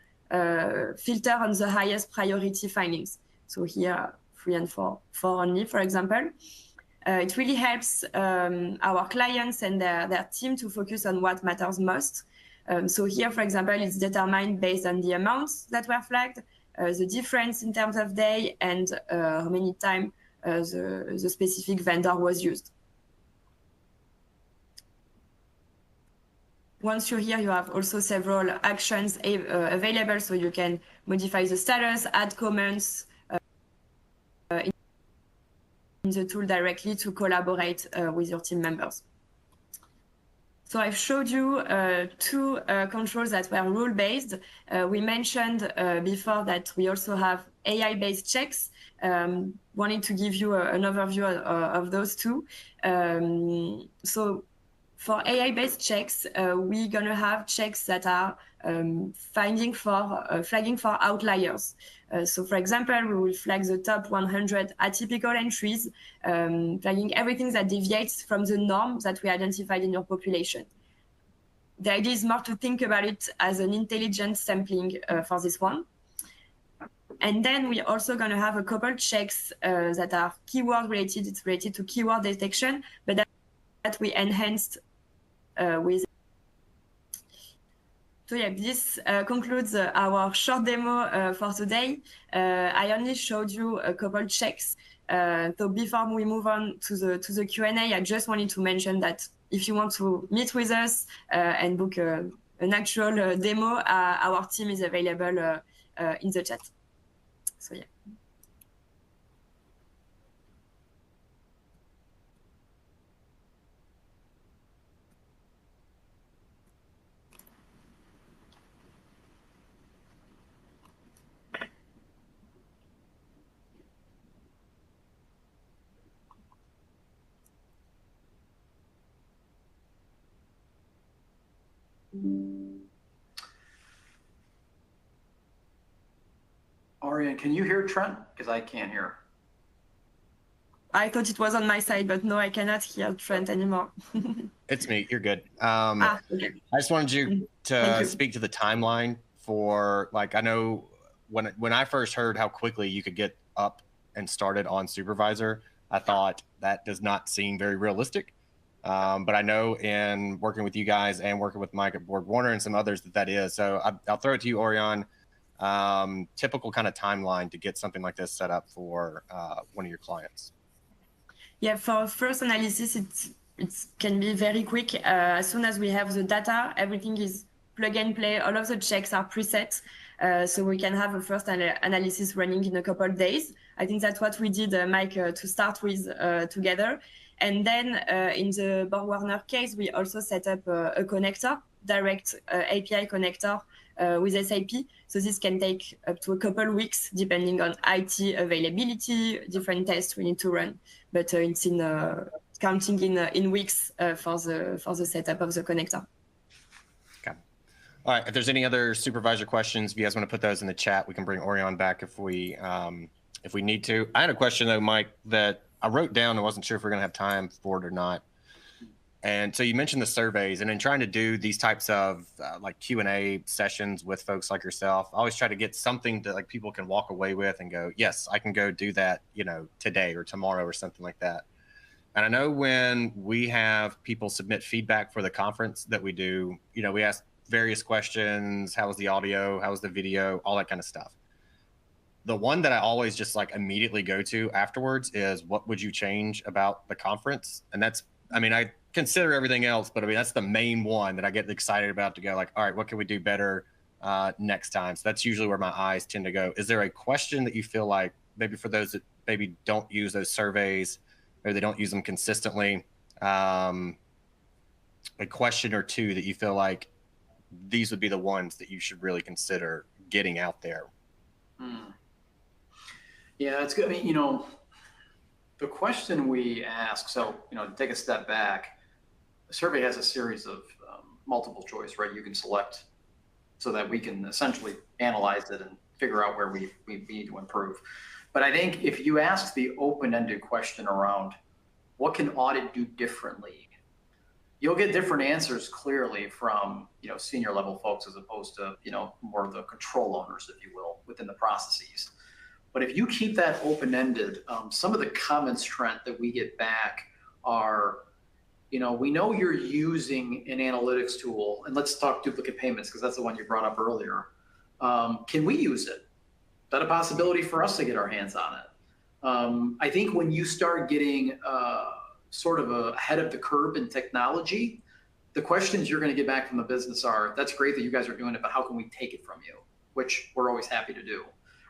filter on the highest priority findings. So here, 3 and 4 only, for example. It really helps our clients and their team to focus on what matters most. So here, for example, it's determined based on the amounts that were flagged, the difference in terms of day, and how many times the specific vendor was used. Once you're here, you have also several actions available, so you can modify the status, add comments in the tool directly to collaborate with your team members. So I've showed you 2 controls that were rule-based. We mentioned before that we also have AI-based checks. Wanted to give you an overview of those 2. So for AI-based checks, we're going to have checks that are flagging for outliers. So for example, we will flag the top 100 atypical entries, flagging everything that deviates from the norm that we identified in your population. The idea is more to think about it as an intelligent sampling for this one. And then we're also going to have a couple checks that are keyword related. It's related to keyword detection, but that we enhanced with. So yeah, this concludes our short demo for today. I only showed you a couple checks. So before we move on to the Q&A, I just wanted to mention that if you want to meet with us and book an actual demo, our team is available in the chat. So yeah. Ariane, can you hear Trent? Because I can't hear. I thought it was on my side, but no, I cannot hear Trent anymore. It's me. You're good. Okay. I just wanted you to speak to the timeline for, like, I know when I first heard how quickly you could get up and started on supervisor, I thought that does not seem very realistic. But I know in working with you guys and working with Mike at BorgWarner and some others that is. So I'll throw it to you, Orion. Typical kind of timeline to get something like this set up for one of your clients. Yeah, for first analysis, it can be very quick. As soon as we have the data, everything is plug and play. All of the checks are preset. So we can have a first analysis running in a couple of days. I think that's what we did, Mike, to start with together. And then in the BorgWarner case, we also set up a connector, direct API connector with SAP. So this can take up to a couple weeks, depending on IT availability, different tests we need to run. But it's counting in weeks for the setup of the connector. Okay. All right. If there's any other supervisor questions, if you guys want to put those in the chat, we can bring Orion back if we need to. I had a question though, Mike, that I wrote down. I wasn't sure if we're going to have time for it or not. And so you mentioned the surveys, and in trying to do these types of like Q&A sessions with folks like yourself, I always try to get something that like people can walk away with and go, yes, I can go do that, today or tomorrow or something like that. And I know when we have people submit feedback for the conference that we do, we ask various questions. How was the audio? How was the video? All that kind of stuff. The one that I always just like immediately go to afterwards is, what would you change about the conference? And that's, I consider everything else, but that's the main one that I get excited about to go like, all right, what can we do better? next time. So that's usually where my eyes tend to go. Is there a question that you feel like maybe for those that maybe don't use those surveys or they don't use them consistently, a question or two that you feel like these would be the ones that you should really consider getting out there? Yeah, it's good. I mean, you know, the question we ask, so, you know, to take a step back, the survey has a series of multiple choice, right? You can select so that we can essentially analyze it and figure out where we need to improve. But I think if you ask the open-ended question around what can audit do differently, you'll get different answers clearly from, you know, senior level folks as opposed to, you know, more of the control owners, if you will, within the processes. But if you keep that open-ended, some of the comments, Trent, that we get back are, you know, we know you're using an analytics tool, and let's talk duplicate payments because that's the one you brought up earlier. Can we use it? Is that a possibility for us to get our hands on it? I think when you start getting sort of ahead of the curve in technology, the questions you're going to get back from the business are, that's great that you guys are doing it, but how can we take it from you? Which we're always happy to do,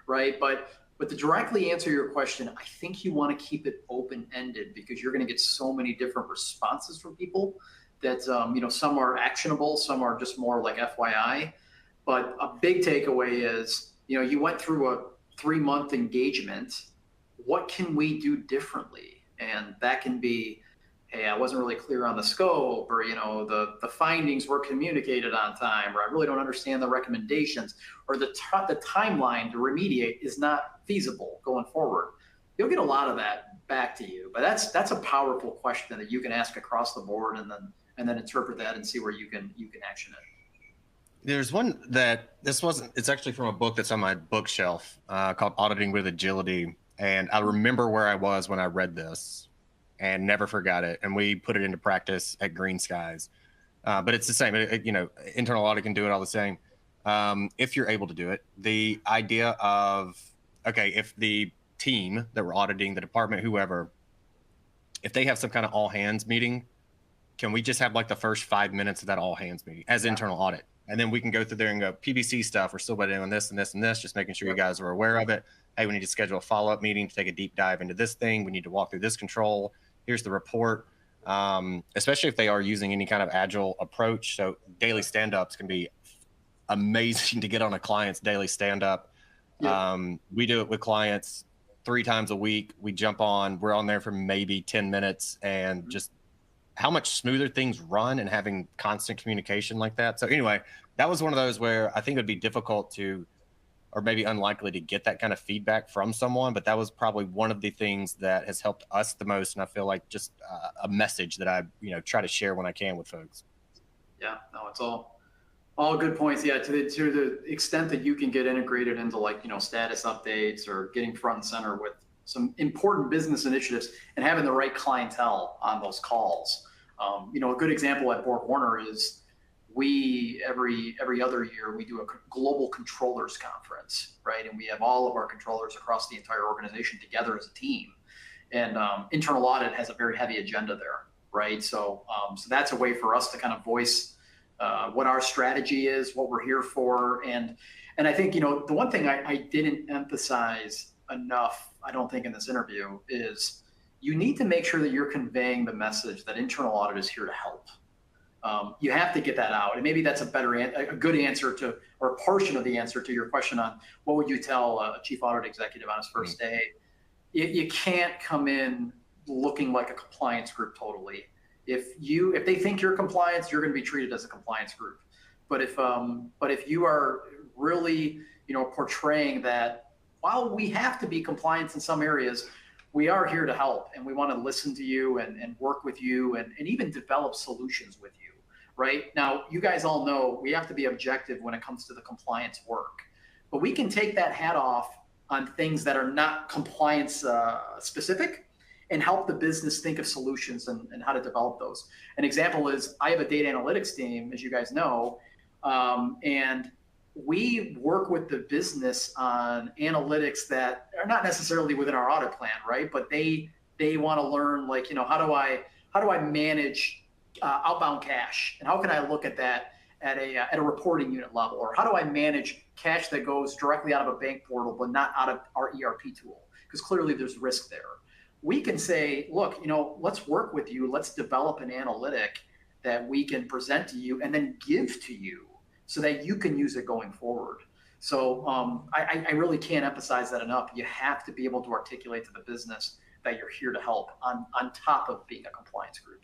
right? But to directly answer your question, I think you want to keep it open-ended because you're going to get so many different responses from people that, you know, some are actionable, some are just more like FYI. But a big takeaway is, you know, you went through a 3-month engagement. What can we do differently? And that can be, hey, I wasn't really clear on the scope, or, you know, the findings were communicated on time, or I really don't understand the recommendations, or the timeline to remediate is not feasible going forward. You'll get a lot of that back to you, but that's a powerful question that you can ask across the board, and then interpret that and see where you can action it. There's one that it's actually from a book that's on my bookshelf called Auditing with Agility. And I remember where I was when I read this and never forgot it. And we put it into practice at Green Skies. But it's the same, you know, internal audit can do it all the same. If you're able to do it, the idea of, okay, if the team that we're auditing, the department, whoever, if they have some kind of all hands meeting, can we just have like the first 5 minutes of that all hands meeting as internal audit? And then we can go through there and go, PBC stuff, we're still doing this and this and this, just making sure you guys are aware of it. Hey, we need to schedule a follow-up meeting to take a deep dive into this thing. We need to walk through this control. Here's the report. Especially if they are using any kind of agile approach. So daily stand-ups can be amazing to get on a client's daily stand-up. We do it with clients 3 times a week. We jump on, we're on there for maybe 10 minutes, and just how much smoother things run and having constant communication like that. So anyway, that was one of those where I think it would be difficult to, or maybe unlikely to get that kind of feedback from someone, but that was probably one of the things that has helped us the most. And I feel like just a message that I, you know, try to share when I can with folks. Yeah, no, it's all good points. Yeah, to the extent that you can get integrated into, like, you know, status updates or getting front and center with some important business initiatives and having the right clientele on those calls. You know, a good example at BorgWarner is we every other year we do a global controllers conference, right? And we have all of our controllers across the entire organization together as a team. And internal audit has a very heavy agenda there, right? So that's a way for us to kind of voice what our strategy is, what we're here for. And I think, you know, the one thing I didn't emphasize enough, I don't think, in this interview is you need to make sure that you're conveying the message that internal audit is here to help. You have to get that out. And maybe that's a good answer to, or a portion of the answer to your question on what would you tell a chief audit executive on his first day. You can't come in looking like a compliance group totally. If they think you're compliance, you're going to be treated as a compliance group. But if you are really, you know, portraying that while we have to be compliance in some areas, we are here to help, and we want to listen to you and work with you and even develop solutions with you, right? Now, you guys all know we have to be objective when it comes to the compliance work, but we can take that hat off on things that are not compliance specific and help the business think of solutions and how to develop those. An example is I have a data analytics team, as you guys know, and we work with the business on analytics that are not necessarily within our audit plan, right? But they want to learn, like, you know, how do I manage outbound cash, and how can I look at that at a reporting unit level? Or how do I manage cash that goes directly out of a bank portal, but not out of our ERP tool? Because clearly there's risk there. We can say, look, let's work with you. Let's develop an analytic that we can present to you and then give to you so that you can use it going forward. So I really can't emphasize that enough. You have to be able to articulate to the business that you're here to help on top of being a compliance group.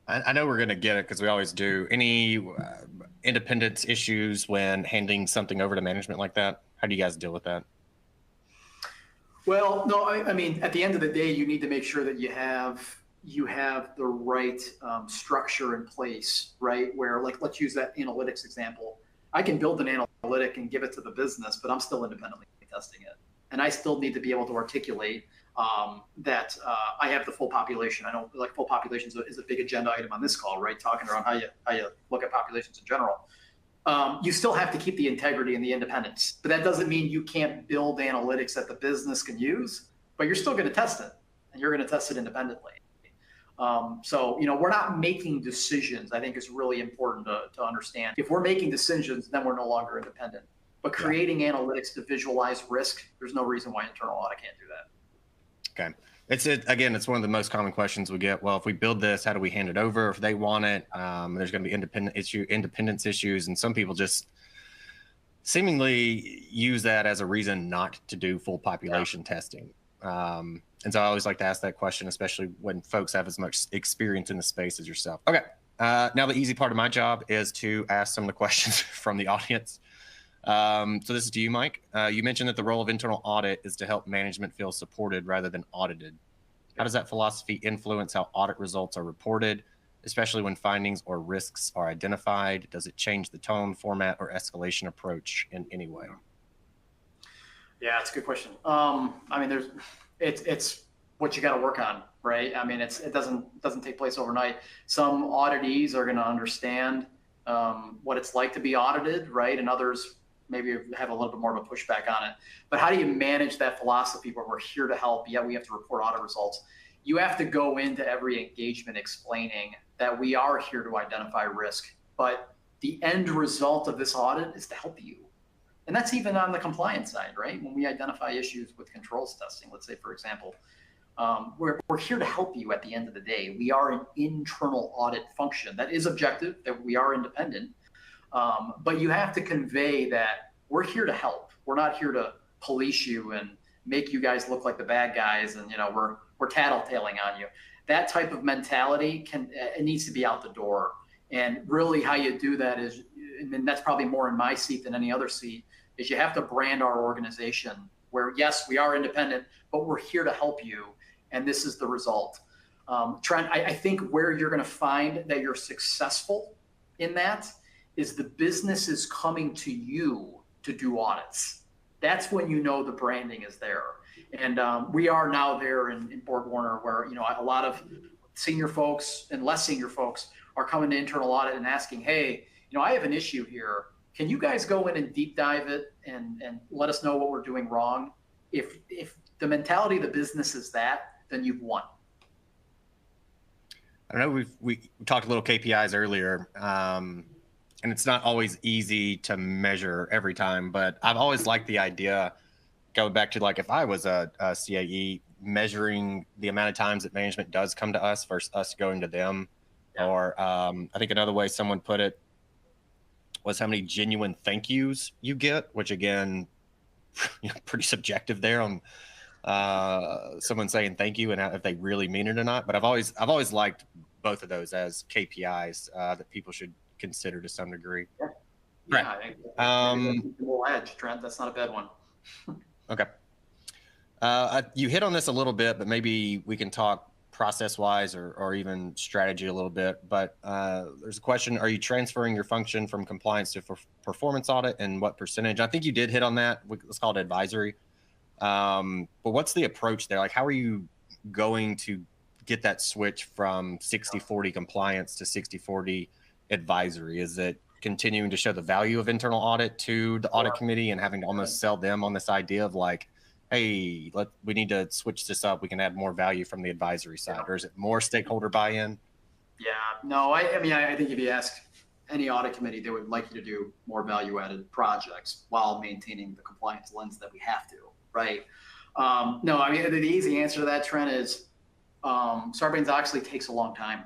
I know we're going to get it because we always do. Any independence issues when handing something over to management like that? How do you guys deal with that? Well, no, I mean, at the end of the day, you need to make sure that you have the right structure in place, right? Where, like, let's use that analytics example. I can build an analytic and give it to the business, but I'm still independently testing it. And I still need to be able to articulate that I have the full population. I know, like, full population is a big agenda item on this call, right? Talking around how you look at populations in general. You still have to keep the integrity and the independence, but that doesn't mean you can't build analytics that the business can use, but you're still going to test it, and you're going to test it independently. So, we're not making decisions. I think is really important to understand. If we're making decisions, then we're no longer independent. But creating analytics to visualize risk, there's no reason why internal audit can't do that. Okay. It's one of the most common questions we get. Well, if we build this, how do we hand it over if they want it? There's going to be independence issues. And some people just seemingly use that as a reason not to do full population testing. And so I always like to ask that question, especially when folks have as much experience in the space as yourself. Okay. Now the easy part of my job is to ask some of the questions from the audience. So this is to you, Mike. You mentioned that the role of internal audit is to help management feel supported rather than audited. How does that philosophy influence how audit results are reported, especially when findings or risks are identified? Does it change the tone, format, or escalation approach in any way? Yeah, it's a good question. I mean, it's what you got to work on, right? I mean, it doesn't take place overnight. Some auditees are going to understand what it's like to be audited, right? And others maybe have a little bit more of a pushback on it. But how do you manage that philosophy where we're here to help, yet we have to report audit results? You have to go into every engagement explaining that we are here to identify risk, but the end result of this audit is to help you. And that's even on the compliance side, right? When we identify issues with controls testing, let's say, for example, we're here to help you at the end of the day. We are an internal audit function that is objective, that we are independent, but you have to convey that we're here to help. We're not here to police you and make you guys look like the bad guys and we're tattletaling on you. That type of mentality it needs to be out the door. And really how you do that is, and that's probably more in my seat than any other seat, is you have to brand our organization where, yes, we are independent, but we're here to help you. And this is the result. Trent, I think where you're going to find that you're successful in that is the business is coming to you to do audits. That's when the branding is there. And we are now there in BorgWarner where, a lot of senior folks and less senior folks are coming to internal audit and asking, hey, I have an issue here. Can you guys go in and deep dive it and let us know what we're doing wrong? If the mentality of the business is that, then you've won. I know we talked a little KPIs earlier, and it's not always easy to measure every time, but I've always liked the idea, going back to like if I was a CAE, measuring the amount of times that management does come to us versus us going to them. Yeah. Or I think another way someone put it was how many genuine thank yous you get, which again, pretty subjective there on someone saying thank you and if they really mean it or not. But I've always liked both of those as KPIs that people should consider to some degree. Yeah, right. I think that's a little edge, Trent. That's not a bad one. Okay. You hit on this a little bit, but maybe we can talk process-wise or even strategy a little bit. But there's a question: are you transferring your function from compliance to performance audit, and what percentage? I think you did hit on that. Let's call it advisory. But what's the approach there? Like, how are you going to get that switch from 60-40 compliance to 60-40 advisory? Is it continuing to show the value of internal audit to the audit committee and having to almost sell them on this idea of like, hey, we need to switch this up. We can add more value from the advisory side, or is it more stakeholder buy-in? Yeah, no, I mean, I think if you ask any audit committee, they would like you to do more value-added projects while maintaining the compliance lens that we have to, right? No, I mean, the easy answer to that, Trent, is Sarbanes-Oxley takes a long time,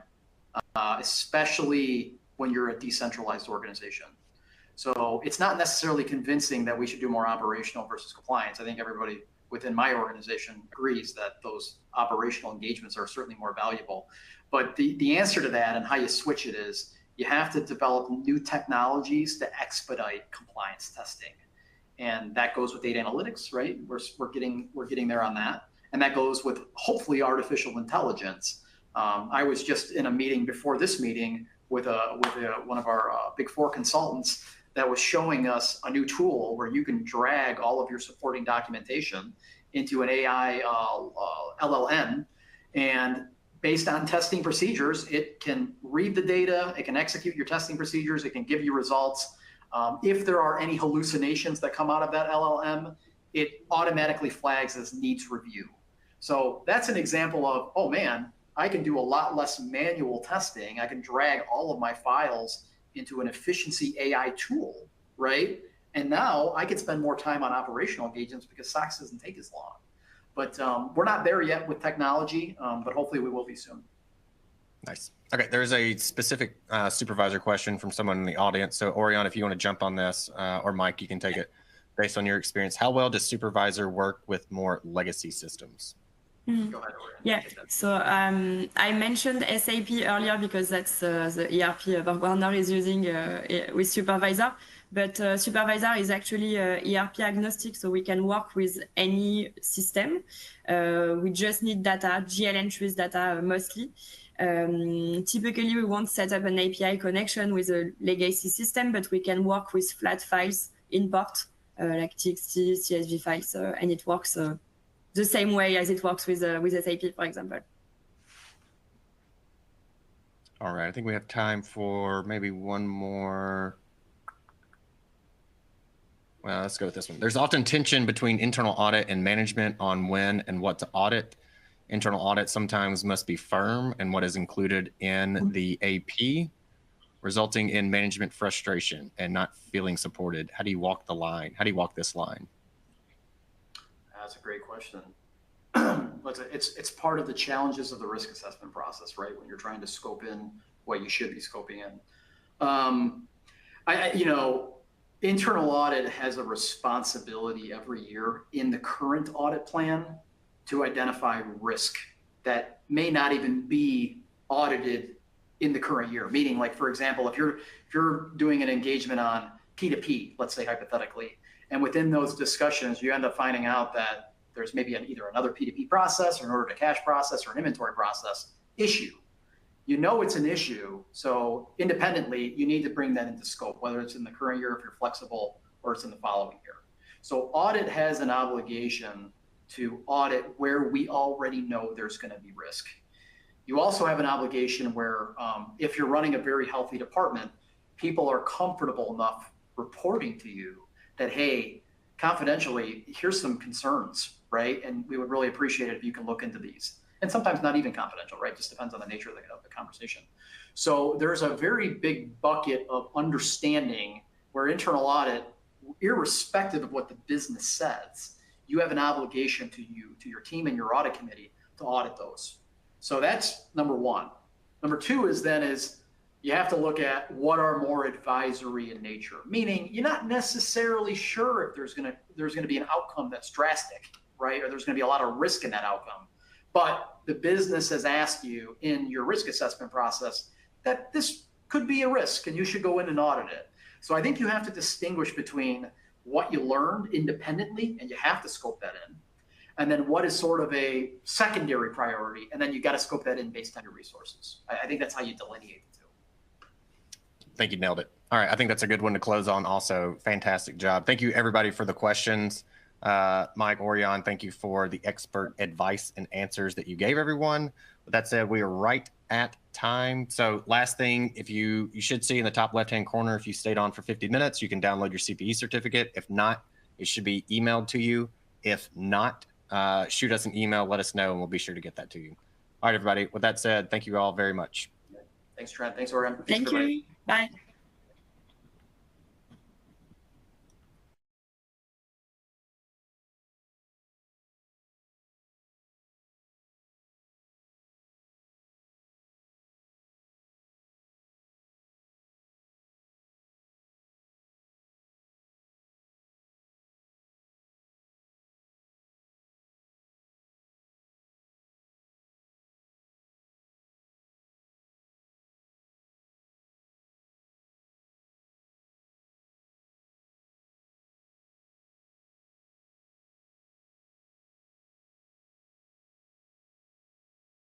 especially when you're a decentralized organization. So it's not necessarily convincing that we should do more operational versus compliance. I think everybody within my organization agrees that those operational engagements are certainly more valuable. But the answer to that and how you switch it is you have to develop new technologies to expedite compliance testing. And that goes with data analytics, right? We're getting there on that. And that goes with hopefully artificial intelligence. I was just in a meeting before this meeting with one of our Big Four consultants that was showing us a new tool where you can drag all of your supporting documentation into an AI LLM, and based on testing procedures, it can read the data, it can execute your testing procedures, it can give you results. If there are any hallucinations that come out of that LLM, it automatically flags as needs review. So that's an example of, oh man, I can do a lot less manual testing. I can drag all of my files into an efficiency AI tool, right? And now I can spend more time on operational engagements because SOX doesn't take as long. But we're not there yet with technology, but hopefully we will be soon. Nice. Okay, there's a specific supervisor question from someone in the audience. So Orion, if you want to jump on this, or Mike, you can take it based on your experience. How well does supervisor work with more legacy systems? Mm. Go ahead, Orion. Yeah, so I mentioned SAP earlier because that's the ERP BorgWarner is using with Supervisor, but Supervisor is actually ERP agnostic, so we can work with any system. We just need data, GL entries data mostly. Typically, we won't set up an API connection with a legacy system, but we can work with flat files, import, like TXT, CSV files, and it works the same way as it works with SAP, for example. All right, I think we have time for maybe one more. Well, let's go with this one. There's often tension between internal audit and management on when and what to audit. Internal audit sometimes must be firm in what is included in the AP, resulting in management frustration and not feeling supported. How do you walk the line? How do you walk this line? That's a great question. It's part of the challenges of the risk assessment process, right? When you're trying to scope in what you should be scoping in. Internal audit has a responsibility every year in the current audit plan to identify risk that may not even be audited in the current year. Meaning, like, for example, if you're doing an engagement on P2P, let's say hypothetically, and within those discussions, you end up finding out that there's maybe either another P2P process or an order to cash process or an inventory process issue. You know it's an issue, so independently, you need to bring that into scope, whether it's in the current year if you're flexible or it's in the following year. So audit has an obligation to audit where we already know there's going to be risk. You also have an obligation where if you're running a very healthy department, people are comfortable enough reporting to you that, hey, confidentially, here's some concerns, right? And we would really appreciate it if you can look into these. And sometimes not even confidential, right? Just depends on the nature of the conversation. So there's a very big bucket of understanding where internal audit, irrespective of what the business says, you have an obligation to your team and your audit committee to audit those. So that's number one. Number two is you have to look at what are more advisory in nature, meaning you're not necessarily sure if there's going to be an outcome that's drastic, right? Or there's going to be a lot of risk in that outcome. But the business has asked you in your risk assessment process that this could be a risk and you should go in and audit it. So I think you have to distinguish between what you learned independently, and you have to scope that in, and then what is sort of a secondary priority, and then you got to scope that in based on your resources. I think that's how you delineate the two. I think you nailed it. All right, I think that's a good one to close on also. Fantastic job. Thank you, everybody, for the questions. Mike, Orion, thank you for the expert advice and answers that you gave everyone. With that said, we are right at time. So last thing, if you should see in the top left-hand corner, if you stayed on for 50 minutes, you can download your CPE certificate. If not, it should be emailed to you. If not, shoot us an email, let us know, and we'll be sure to get that to you. All right, everybody. With that said, thank you all very much. Thanks, Trent. Thanks, Orion. Thank you. Bye.